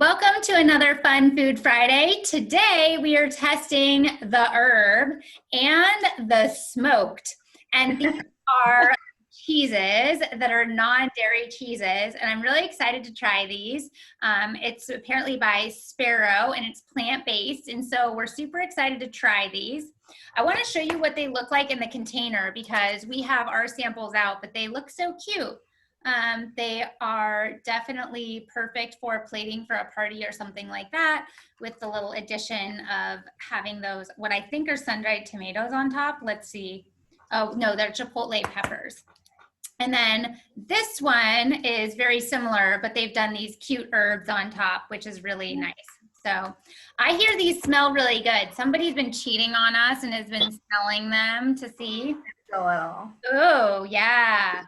Welcome to another Fun Food Friday. Today we are testing the herb and the smoked. And these are cheeses that are non-dairy cheeses. And I'm really excited to try these. It's apparently by Spero and it's plant-based. And so we're super excited to try these. I want to show you what they look like in the container because we have our samples out, but they look so cute. They are definitely perfect for plating for a party or something like that, with the little addition of having those, what I think are sun-dried tomatoes on top. Let's see. Oh, no, they're chipotle peppers. And then this one is very similar, but they've done these cute herbs on top, which is really nice. So I hear these smell really good. Somebody's been cheating on us and has been smelling them to see. A little. Oh, yeah.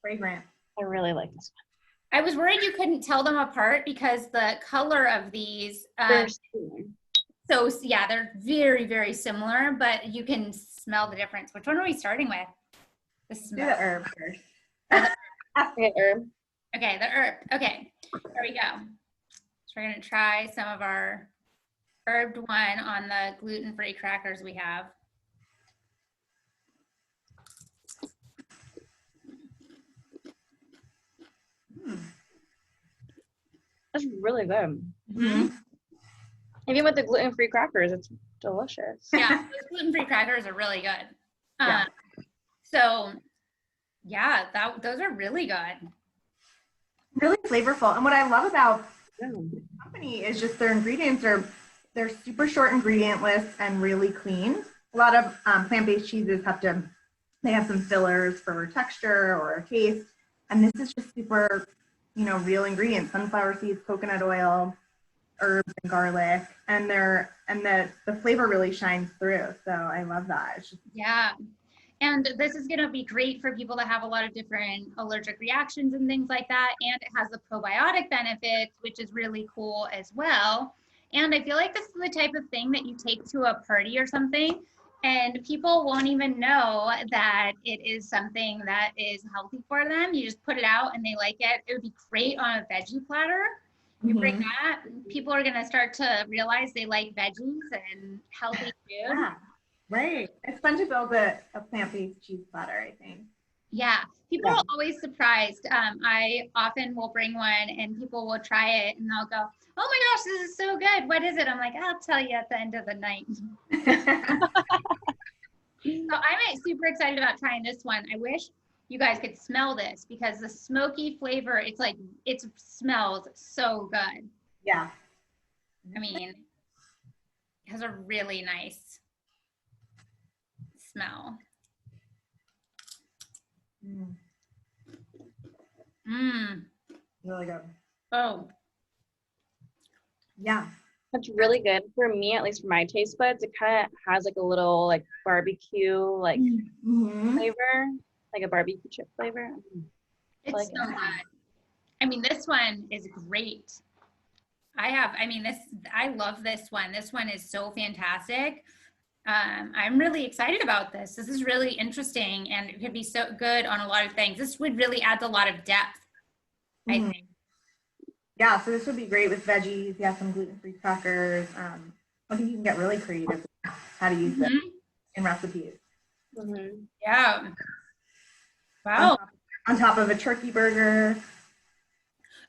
Fragrant. I really like this I was worried you couldn't tell them apart because the color of these, one. so yeah, they're very, very similar, but you can smell the difference. Which one are we starting with? The Do smell. the herb first. Okay, herb. Okay, the herb. Okay, there we go. So we're gonna try some of our herbed one on the gluten-free crackers we have. That's really good. Mm-hmm. Even with the gluten-free crackers, it's delicious. Yeah, those gluten-free crackers are really good. Yeah. So yeah, those are really good. Really flavorful. And what I love about Yeah. the company is just their ingredients they're super short ingredient lists and really clean. A lot of plant-based cheeses they have some fillers for texture or taste. And this is just super, real ingredients: sunflower seeds, coconut oil, herbs, and garlic. And the flavor really shines through. So I love that. It's just, Yeah. And this is going to be great for people that have a lot of different allergic reactions and things like that. And it has the probiotic benefits, which is really cool as well. And I feel like this is the type of thing that you take to a party or something, and people won't even know that it is something that is healthy for them. You just put it out and they like it. It would be great on a veggie platter. You bring that, people are going to start to realize they like veggies and healthy food. yeah. Right. It's fun to build a plant-based cheese platter, I think. Yeah, people Yeah. are always surprised. I often will bring one and people will try it and they'll go, "Oh my gosh, this is so good. What is it?" I'm like, "I'll tell you at the end of the night." So I'm super excited about trying this one. I wish you guys could smell this because the smoky flavor, it smells so good. Yeah. I mean, it has a really nice smell. Really good. Oh, Yeah. That's really good. For me, at least for my taste buds, it kind of has like a little like barbecue flavor, like a barbecue chip flavor. it's Like so good. I mean, this one is great. I love this one. This one is so fantastic. I'm really excited about this. This is really interesting and it could be so good on a lot of things. This would really add a lot of depth, I think. Yeah, so this would be great with veggies. You have some gluten-free crackers. I think you can get really creative with how to use them in recipes. Yeah. Wow. On top of a turkey burger.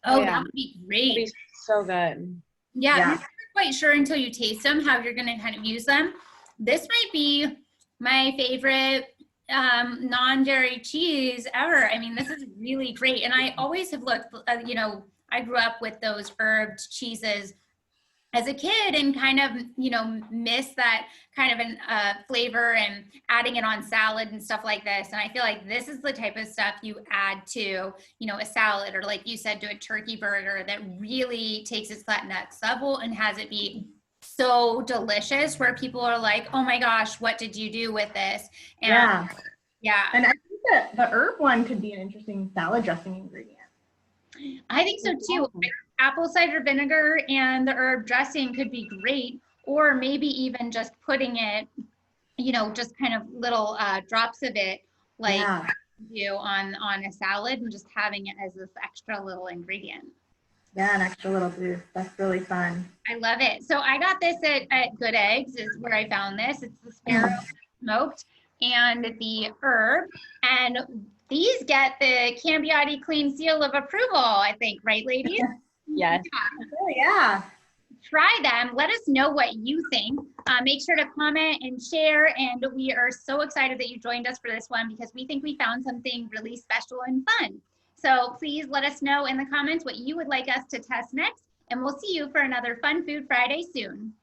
Oh, yeah. that would be great. It'd be so good. Yeah, Yeah. you're not quite sure until you taste them how you're going to kind of use them. This might be my favorite non-dairy cheese ever. I mean, this is really great. And I always have looked, I grew up with those herbed cheeses as a kid and kind of, miss that kind of an flavor and adding it on salad and stuff like this. And I feel like this is the type of stuff you add to, a salad or like you said, to a turkey burger that really takes it to that next level and has it be so delicious where people are like, "Oh my gosh, what did you do with this?" And yeah. And I think that the herb one could be an interesting salad dressing ingredient. I think so too. Apple cider vinegar and the herb dressing could be great, or maybe even just putting it, just kind of little drops of it, like do on a salad and just having it as this extra little ingredient. Yeah, an extra little boost. That's really fun. I love it. So I got this at Good Eggs is where I found this. It's the Spero smoked and the herb. And these get the Cambiati Clean Seal of Approval, I think, right, ladies? Yes. Oh, yeah. Try them. Let us know what you think. Make sure to comment and share. And we are so excited that you joined us for this one because we think we found something really special and fun. So please let us know in the comments what you would like us to test next. And we'll see you for another Fun Food Friday soon.